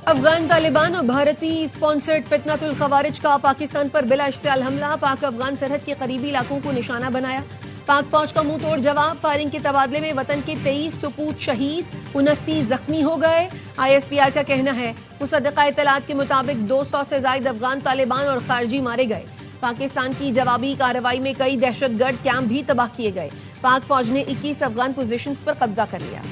افغان طالبان اور بھارتی اسپانسرڈ فتنۃ الخوارج کا پاکستان پر بلا اشتعال حملہ، پاک افغان سرحد کے قریبی علاقوں کو نشانہ بنایا، پاک فوج کا منہ توڑ جواب، فائرنگ کے تبادلے میں وطن کے 23 سپوت شہید، 29 زخمی ہو گئے۔ آئی ایس پی آر کا کہنا ہے مصدقہ اطلاعات کے مطابق 200 سے زائد افغان طالبان اور خارجی مارے گئے۔ پاکستان کی جوابی کارروائی میں کئی دہشت گرد کیمپ بھی تباہ کیے گئے۔ پاک فوج نے 21 افغان پوزیشنز پر قبضہ کر لیا۔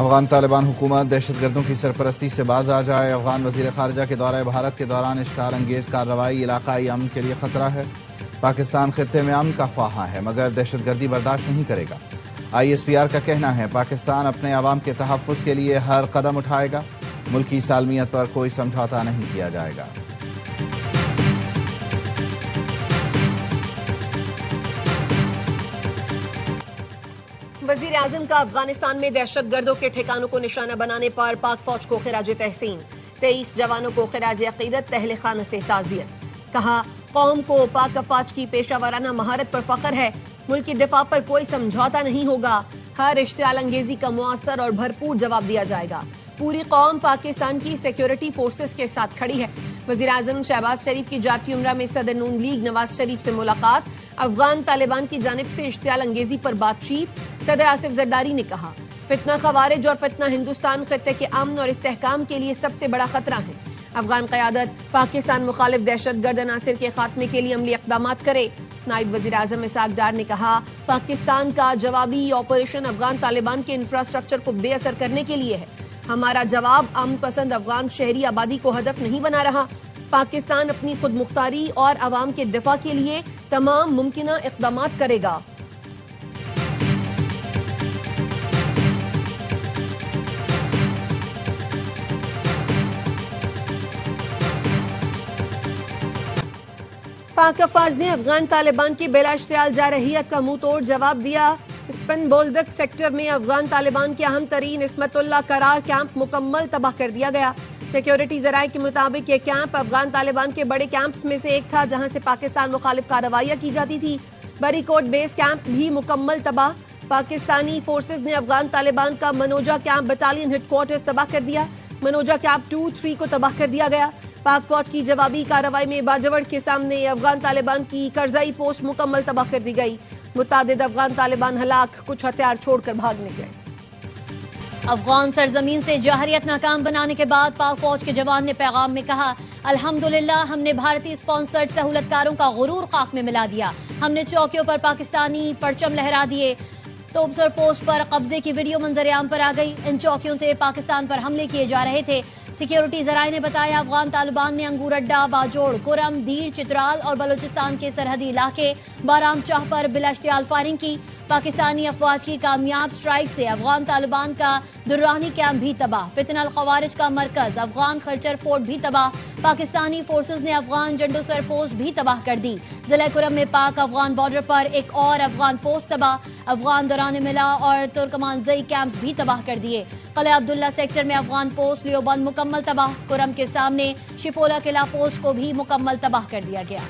افغان طالبان حکومت دہشت گردوں کی سرپرستی سے باز آ جائے۔ افغان وزیر خارجہ کے دورہ بھارت کے دوران اشتعال انگیز کارروائی علاقائی امن کے لیے خطرہ ہے۔ پاکستان خطے میں امن کا خواہاں ہے مگر دہشت گردی برداشت نہیں کرے گا۔ آئی ایس پی آر کا کہنا ہے پاکستان اپنے عوام کے تحفظ کے لیے ہر قدم اٹھائے گا، ملکی سالمیت پر کوئی سمجھوتا نہیں کیا جائے گا۔ وزیر اعظم کا افغانستان میں دہشت گردوں کے ٹھکانوں کو نشانہ بنانے پر پاک فوج کو خراج تحسین، 23 جوانوں کو خراج عقیدت، تہل خانہ سے تعزیت۔ کہا قوم کو پاک افواج کی پیشہ ورانہ مہارت پر فخر ہے، ملک کی دفاع پر کوئی سمجھوتا نہیں ہوگا، ہر اشتعال انگیزی کا مؤثر اور بھرپور جواب دیا جائے گا۔ پوری قوم پاکستان کی سیکیورٹی فورسز کے ساتھ کھڑی ہے۔ وزیر اعظم شہباز شریف کی جاتی عمرہ میں صدر نون لیگ نواز شریف سے ملاقات، افغان طالبان کی جانب سے اشتعال انگیزی پر بات چیت۔ صدر آصف زرداری نے کہا فتنہ خوارج اور فتنہ ہندوستان خطے کے امن اور استحکام کے لیے سب سے بڑا خطرہ ہے۔ افغان قیادت پاکستان مخالف دہشت گرد عناصر کے خاتمے کے لیے عملی اقدامات کرے۔ نائب وزیر اعظم اسحاق ڈار نے کہا پاکستان کا جوابی آپریشن افغان طالبان کے انفراسٹرکچر کو بے اثر کرنے کے لیے ہے۔ ہمارا جواب امن پسند افغان شہری آبادی کو ہدف نہیں بنا رہا۔ پاکستان اپنی خود مختاری اور عوام کے دفاع کے لیے تمام ممکنہ اقدامات کرے گا۔ پاک افواج نے افغان طالبان کی بلا اشتعال جارحیت کا منہ توڑ جواب دیا۔ اسپن بولدک سیکٹر میں افغان طالبان کے اہم ترین عصمت اللہ قرار کیمپ مکمل تباہ کر دیا گیا۔ سیکیورٹی ذرائع کے مطابق یہ کیمپ افغان طالبان کے بڑے کیمپس میں سے ایک تھا جہاں سے پاکستان مخالف کارروائیاں کی جاتی تھی۔ بری کوٹ بیس کیمپ بھی مکمل تباہ۔ پاکستانی فورسز نے افغان طالبان کا منوجا کیمپ بٹالین ہیڈ کوارٹرز تباہ کر دیا۔ منوجا کیمپ 2-3 کو تباہ کر دیا گیا۔ پاک فوج کی جوابی کارروائی میں باجوڑ کے سامنے افغان طالبان کی کرزئی پوسٹ مکمل تباہ کر دی گئی۔ متعدد افغان طالبان ہلاک، کچھ ہتھیار چھوڑ کر بھاگ نکلے۔ افغان سرزمین سے جارحیت ناکام بنانے کے بعد پاک فوج کے جوان نے پیغام میں کہا الحمدللہ ہم نے بھارتی اسپانسرڈ سہولت کاروں کا غرور خاک میں ملا دیا، ہم نے چوکیوں پر پاکستانی پرچم لہرا دیے۔ توبسر پوسٹ پر قبضے کی ویڈیو منظر عام پر آ گئی، ان چوکیوں سے پاکستان پر حملے کیے جا رہے تھے۔ سیکیورٹی ذرائع نے بتایا افغان طالبان نے انگور اڈا، باجوڑ، کرم، دیر، چترال اور بلوچستان کے سرحدی علاقے بارام چاہ پر بلا اشتعال فائرنگ کی۔ پاکستانی افواج کی کامیاب سٹرائک سے افغان طالبان کا درانی کیمپ بھی تباہ، فتنہ الخوارج کا مرکز افغان خرچر فورٹ بھی تباہ۔ پاکستانی فورسز نے افغان جنڈوسر پوسٹ بھی تباہ کر دی۔ ضلع کرم میں پاک افغان بارڈر پر ایک اور افغان پوسٹ تباہ، افغان دوران ملا اور ترکمان زئی کیمپس بھی تباہ کر دیے۔ قلعہ عبداللہ سیکٹر میں افغان پوسٹ لیوبند مکمل تباہ، کرم کے سامنے شپولا قلعہ پوسٹ کو بھی مکمل تباہ کر دیا گیا۔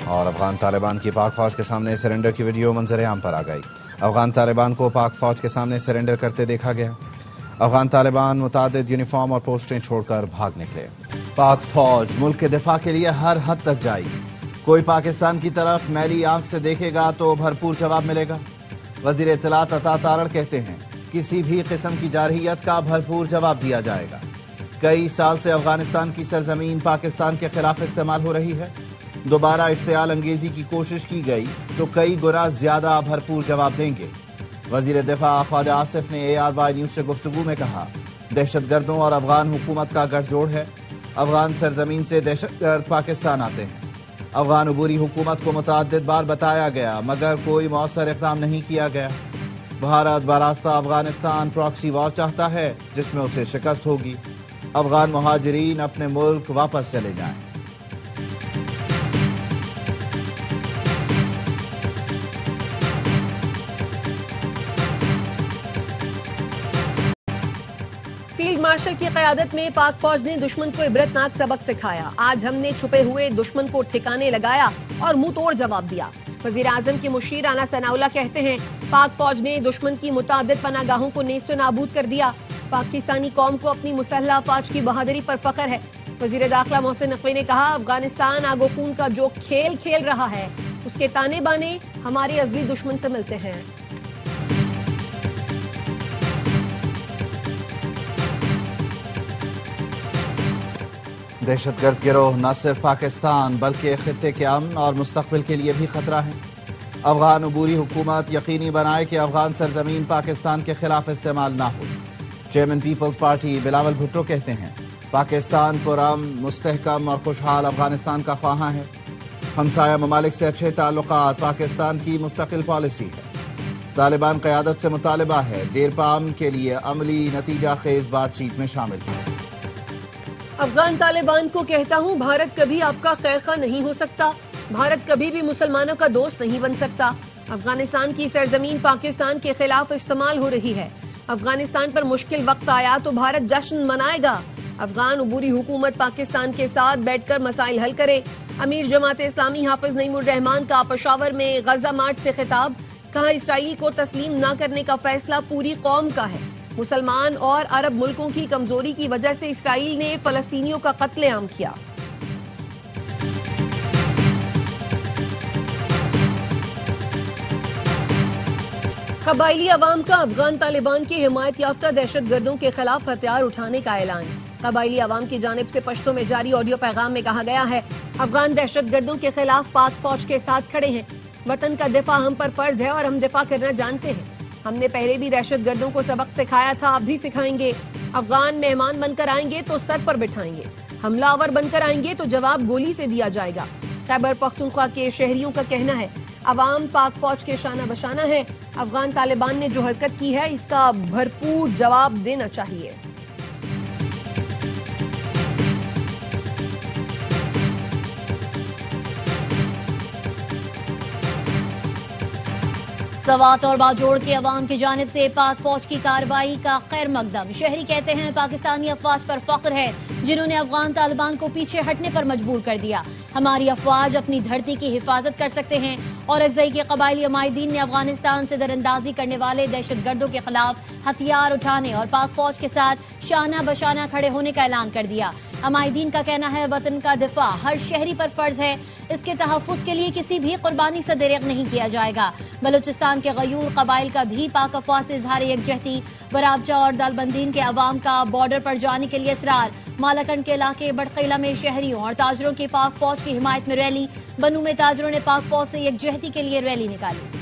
اور افغان طالبان کی پاک فوج کے سامنے سرنڈر کی ویڈیو منظر عام پر آ گئی۔ افغان طالبان کو پاک فوج کے سامنے سرنڈر کرتے دیکھا گیا۔ افغان طالبان متعدد یونیفارم اور پوسٹیں چھوڑ کر بھاگ نکلے۔ پاک فوج ملک کے دفاع کے لیے ہر حد تک جائے گی، کوئی پاکستان کی طرف میلی آنکھ سے دیکھے گا تو بھرپور جواب ملے گا۔ وزیر اطلاعات عطا تارڑ کہتے ہیں کسی بھی قسم کی جارحیت کا بھرپور جواب دیا جائے گا۔ کئی سال سے افغانستان کی سرزمین پاکستان کے خلاف استعمال ہو رہی ہے، دوبارہ اشتعال انگیزی کی کوشش کی گئی تو کئی گنا زیادہ بھرپور جواب دیں گے۔ وزیر دفاع خواجہ آصف نے ARY نیوز سے گفتگو میں کہا دہشت گردوں اور افغان حکومت کا گٹھ جوڑ ہے، افغان سرزمین سے دہشت گرد پاکستان آتے ہیں۔ افغان عبوری حکومت کو متعدد بار بتایا گیا مگر کوئی مؤثر اقدام نہیں کیا گیا۔ بھارت براستہ افغانستان پراکسی وار چاہتا ہے جس میں اسے شکست ہوگی۔ افغان مہاجرین اپنے ملک واپس چلے جائیں۔ مارشل کی قیادت میں پاک فوج نے دشمن کو عبرتناک سبق سکھایا. آج ہم نے چھپے ہوئے دشمن کو ٹھکانے لگایا اور منہ توڑ جواب دیا. وزیر اعظم کے مشیر رانا ثناء اللہ کہتے ہیں پاک فوج نے دشمن کی متعدد پناہ گاہوں کو نیست و نابود کر دیا. پاکستانی قوم کو اپنی مسلح افواج کی بہادری پر فخر ہے. وزیر داخلہ محسن نقوی نے کہا افغانستان آگ و خون کا جو کھیل کھیل رہا ہے اس کے تانے بانے ہمارے ازلی دشمن سے ملتے ہیں. دہشت گرد گروہ نہ صرف پاکستان بلکہ خطے کے امن اور مستقبل کے لیے بھی خطرہ ہے. افغان عبوری حکومت یقینی بنائے کہ افغان سرزمین پاکستان کے خلاف استعمال نہ ہو. چیئرمین پیپلز پارٹی بلاول بھٹو کہتے ہیں پاکستان پرامن مستحکم اور خوشحال افغانستان کا خواہاں ہے. ہمسایہ ممالک سے اچھے تعلقات پاکستان کی مستقل پالیسی ہے. طالبان قیادت سے مطالبہ ہے دیر پا امن کے لیے عملی نتیجہ خیز بات چیت میں شامل ہو. افغان طالبان کو کہتا ہوں بھارت کبھی آپ کا خیر خواہ نہیں ہو سکتا. بھارت کبھی بھی مسلمانوں کا دوست نہیں بن سکتا. افغانستان کی سرزمین پاکستان کے خلاف استعمال ہو رہی ہے. افغانستان پر مشکل وقت آیا تو بھارت جشن منائے گا. افغان عبوری حکومت پاکستان کے ساتھ بیٹھ کر مسائل حل کرے. امیر جماعت اسلامی حافظ نعیم الرحمان کا پشاور میں غزہ مارچ سے خطاب. کہا اسرائیل کو تسلیم نہ کرنے کا فیصلہ پوری قوم کا ہے. مسلمان اور عرب ملکوں کی کمزوری کی وجہ سے اسرائیل نے فلسطینیوں کا قتل عام کیا. قبائلی عوام کا افغان طالبان کی حمایت یافتہ دہشت گردوں کے خلاف ہتھیار اٹھانے کا اعلان. قبائلی عوام کی جانب سے پشتو میں جاری آڈیو پیغام میں کہا گیا ہے افغان دہشت گردوں کے خلاف پاک فوج کے ساتھ کھڑے ہیں. وطن کا دفاع ہم پر فرض ہے اور ہم دفاع کرنا جانتے ہیں. ہم نے پہلے بھی دہشت گردوں کو سبق سکھایا تھا اب بھی سکھائیں گے. افغان مہمان بن کر آئیں گے تو سر پر بٹھائیں گے. حملہ آور بن کر آئیں گے تو جواب گولی سے دیا جائے گا. خیبر پختونخوا کے شہریوں کا کہنا ہے عوام پاک فوج کے شانہ بشانہ ہے. افغان طالبان نے جو حرکت کی ہے اس کا بھرپور جواب دینا چاہیے. سوات اور باجوڑ کے عوام کی جانب سے پاک فوج کی کارروائی کا خیر مقدم. شہری کہتے ہیں پاکستانی افواج پر فخر ہے جنہوں نے افغان طالبان کو پیچھے ہٹنے پر مجبور کر دیا. ہماری افواج اپنی دھرتی کی حفاظت کر سکتے ہیں. اور اکزئی کے قبائلی عمائدین نے افغانستان سے دراندازی کرنے والے دہشت گردوں کے خلاف ہتھیار اٹھانے اور پاک فوج کے ساتھ شانہ بشانہ کھڑے ہونے کا اعلان کر دیا. عمائدین کا کہنا ہے وطن کا دفاع ہر شہری پر فرض ہے. اس کے تحفظ کے لیے کسی بھی قربانی سے دریغ نہیں کیا جائے گا. بلوچستان کے غیور قبائل کا بھی پاک افواج سے اظہار یکجہتی. ورابجہ اور دالبندین کے عوام کا بارڈر پر جانے کے لیے اصرار. مالاکنڈ کے علاقے بڑقیلہ میں شہریوں اور تاجروں کی پاک فوج کی حمایت میں ریلی. بنو میں تاجروں نے پاک فوج سے یکجہتی کے لیے ریلی نکالی.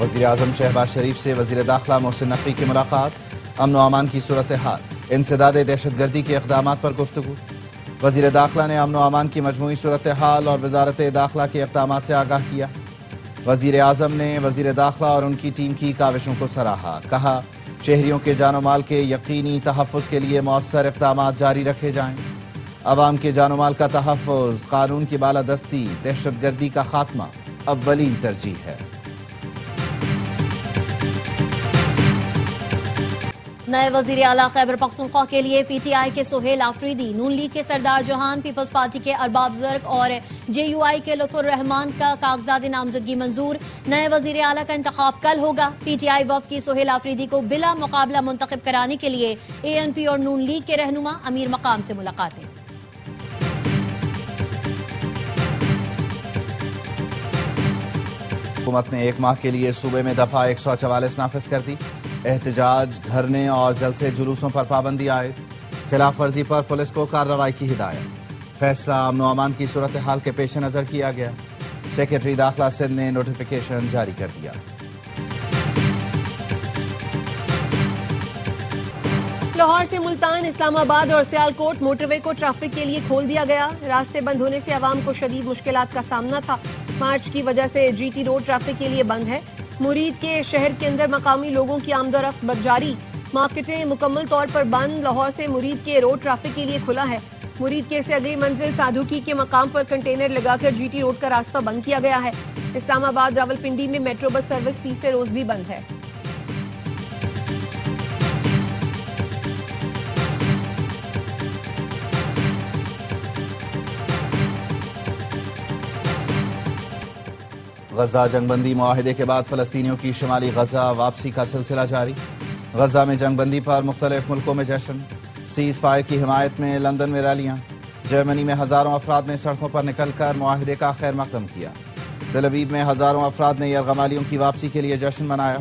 وزیر اعظم شہباز شریف سے وزیر داخلہ محسن نقوی کی ملاقات. امن و امان کی صورتحال انسداد دہشت گردی کے اقدامات پر گفتگو. وزیر داخلہ نے امن و امان کی مجموعی صورتحال اور وزارت داخلہ کے اقدامات سے آگاہ کیا. وزیر اعظم نے وزیر داخلہ اور ان کی ٹیم کی کاوشوں کو سراہا. کہا شہریوں کے جان و مال کے یقینی تحفظ کے لیے مؤثر اقدامات جاری رکھے جائیں. عوام کے جان و مال کا تحفظ قانون کی بالادستی دہشت گردی کا خاتمہ اولین ترجیح ہے. نئے وزیر اعلیٰ خیبر پختونخوا کے لیے پی ٹی آئی کے سہیل آفریدی، نون لیگ کے سردار جہان، پیپلز پارٹی کے ارباب زرق اور جے یو آئی کے لطف الرحمان کا کاغذات نامزدگی منظور. نئے وزیر اعلیٰ کا انتخاب کل ہوگا. پی ٹی آئی وفد کی سہیل آفریدی کو بلا مقابلہ منتخب کرانے کے لیے اے این پی اور نون لیگ کے رہنما امیر مقام سے ملاقاتیں. حکومت نے 1 ماہ کے لیے صوبے میں دفعہ 144 نافذ کر دی. احتجاج، دھرنے اور جلسے جلوسوں پر پابندی عائد. خلاف ورزی پر پولیس کو کارروائی کی ہدایت. فیصلہ امن و امان کی صورتحال کے پیش نظر کیا گیا. سیکرٹری داخلہ سندھ نے نوٹیفیکیشن جاری کر دیا. لاہور سے ملتان، اسلام آباد اور سیالکوٹ موٹر وے کو ٹریفک کے لیے کھول دیا گیا. راستے بند ہونے سے عوام کو شدید مشکلات کا سامنا تھا. مارچ کی وجہ سے جی ٹی روڈ ٹریفک کے لیے بند ہے. مرید کے شہر کے اندر مقامی لوگوں کی آمد و رفت جاری. مارکیٹیں مکمل طور پر بند، لاہور سے مرید کے روڈ ٹریفک کے لیے کھلا ہے۔ مرید کے سے اگلی منزل سادھوکی کے مقام پر کنٹینر لگا کر جی ٹی روڈ کا راستہ بند کیا گیا ہے۔ اسلام آباد راولپنڈی میں میٹرو بس سروس تیسرے روز بھی بند ہے۔ غزہ جنگ بندی معاہدے کے بعد فلسطینیوں کی شمالی غزہ واپسی کا سلسلہ جاری۔ غزہ میں جنگ بندی پر مختلف ملکوں میں جشن، سیز فائر کی حمایت میں لندن میں ریلیاں، جرمنی میں ہزاروں افراد نے سڑکوں پر نکل کر معاہدے کا خیر مقدم کیا۔ تل ابیب میں ہزاروں افراد نے یرغمالیوں کی واپسی کے لیے جشن منایا۔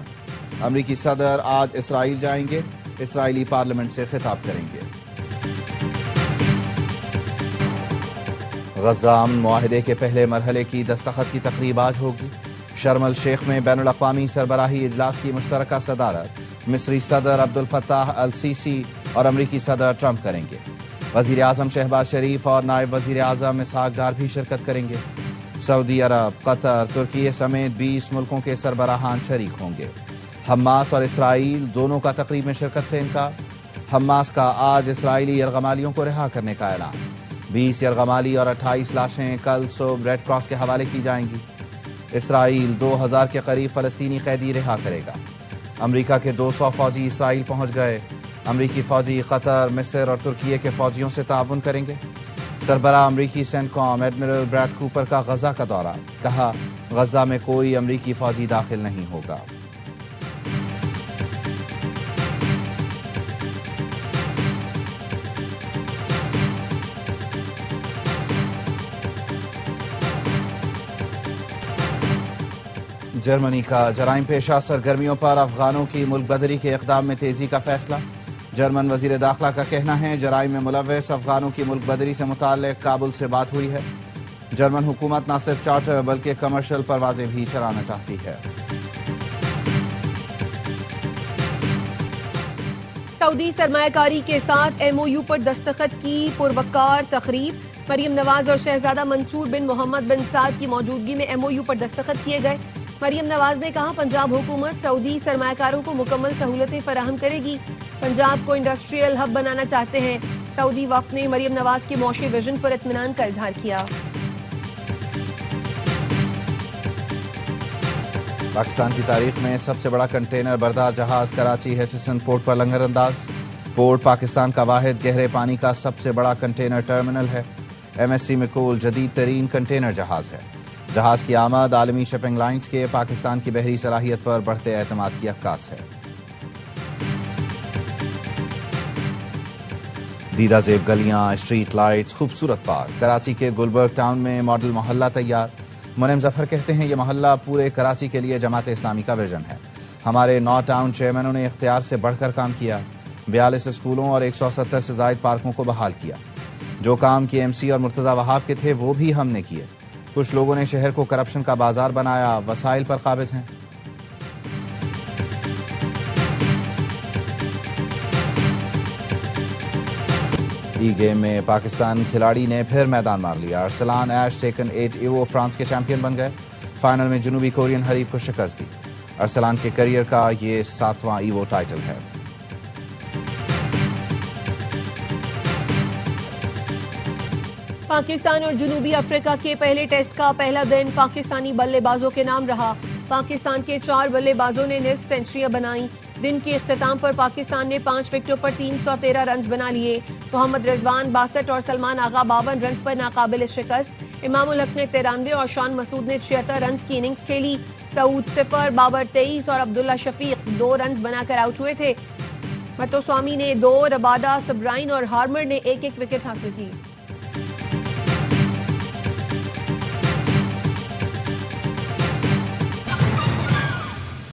امریکی صدر آج اسرائیل جائیں گے، اسرائیلی پارلیمنٹ سے خطاب کریں گے۔ غزہ امن معاہدے کے پہلے مرحلے کی دستخط کی تقریب آج ہوگی۔ شرم الشیخ میں بین الاقوامی سربراہی اجلاس کی مشترکہ صدارت مصری صدر عبدالفتاح السیسی اور امریکی صدر ٹرمپ کریں گے۔ وزیر اعظم شہباز شریف اور نائب وزیر اعظم اسحاق ڈار بھی شرکت کریں گے۔ سعودی عرب، قطر، ترکی سمیت 20 ملکوں کے سربراہان شریک ہوں گے۔ حماس اور اسرائیل دونوں کا تقریب میں شرکت سے انکار۔ حماس کا آج اسرائیلی یرغمالیوں کو رہا کرنے کا اعلان۔ 20 یرغمالی اور 28 لاشیں کل صبح ریڈ کراس کے حوالے کی جائیں گی۔ اسرائیل 2000 کے قریب فلسطینی قیدی رہا کرے گا۔ امریکہ کے 200 فوجی اسرائیل پہنچ گئے۔ امریکی فوجی قطر، مصر اور ترکیے کے فوجیوں سے تعاون کریں گے۔ سربراہ امریکی سینٹ کام ایڈمرل بریڈ کوپر کا غزہ کا دورہ، کہا غزہ میں کوئی امریکی فوجی داخل نہیں ہوگا۔ جرمنی کا جرائم پیشہ سرگرمیوں پر افغانوں کی ملک بدری کے اقدام میں تیزی کا فیصلہ۔ جرمن وزیر داخلہ کا کہنا ہے جرائم میں ملوث افغانوں کی ملک بدری سے متعلق کابل سے بات ہوئی ہے۔ جرمن حکومت نہ صرف چارٹر بلکہ کمرشل پروازیں بھی چلانا چاہتی ہے۔ سعودی سرمایہ کاری کے ساتھ ایم او یو پر دستخط کی پروقار تقریب۔ مریم نواز اور شہزادہ منصور بن محمد بن سعد کی موجودگی میں ایم او یو پر دستخط کیے گئے۔ مریم نواز نے کہا پنجاب حکومت سعودی سرمایہ کاروں کو مکمل سہولتیں فراہم کرے گی۔ پنجاب کو انڈسٹریل ہب بنانا چاہتے ہیں۔ سعودی وفد نے مریم نواز کے معاشی ویژن پر اطمینان کا اظہار کیا۔ پاکستان کی تاریخ میں سب سے بڑا کنٹینر بردار جہاز کراچی ہچسن پورٹ پر لنگر انداز۔ پورٹ پاکستان کا واحد گہرے پانی کا سب سے بڑا کنٹینر ٹرمینل ہے۔ ایم ایس سی مکول جدید ترین کنٹینر جہاز ہے۔ جہاز کی آمد عالمی شپنگ لائنز کے پاکستان کی بحری صلاحیت پر بڑھتے اعتماد کی عکاس ہے۔ دیدہ زیب گلیاں، اسٹریٹ لائٹس، خوبصورت پارک۔ کراچی کے گلبرگ ٹاؤن میں ماڈل محلہ تیار۔ منعم ظفر کہتے ہیں یہ محلہ پورے کراچی کے لیے جماعت اسلامی کا ویژن ہے۔ ہمارے 9 ٹاؤن چیئرمینوں نے اختیار سے بڑھ کر کام کیا۔ 42 اسکولوں اور 170 سے زائد پارکوں کو بحال کیا۔ جو کام کی ایم سی اور مرتضی وہاب کے تھے وہ بھی ہم نے کیے۔ کچھ لوگوں نے شہر کو کرپشن کا بازار بنایا، وسائل پر قابض ہیں۔ ای گیم میں پاکستان کھلاڑی نے پھر میدان مار لیا۔ ارسلان ایش ٹیکن 8 ایوو فرانس کے چیمپئن بن گئے۔ فائنل میں جنوبی کورین حریف کو شکست دی۔ ارسلان کے کیریئر کا یہ 7واں ایوو ٹائٹل ہے۔ پاکستان اور جنوبی افریقہ کے پہلے ٹیسٹ کا پہلا دن پاکستانی بلے بازوں کے نام رہا۔ پاکستان کے 4 بلے بازوں نے نصف سینچریاں بنائیں۔ دن کے اختتام پر پاکستان نے 5 وکٹوں پر 313 رنز بنا لیے۔ محمد رضوان 62 اور سلمان آغا 52 رنز پر ناقابل شکست۔ امام الحق نے 93 اور شان مسعود نے 76 رنز کی اننگز کھیلی۔ سعود 0، بابر 23 اور عبداللہ شفیق 2 رنز بنا کر آؤٹ ہوئے تھے۔ متوسوامی نے 2، ربادہ، سبرائن اور ہارمر نے 1-1 وکٹ حاصل کی۔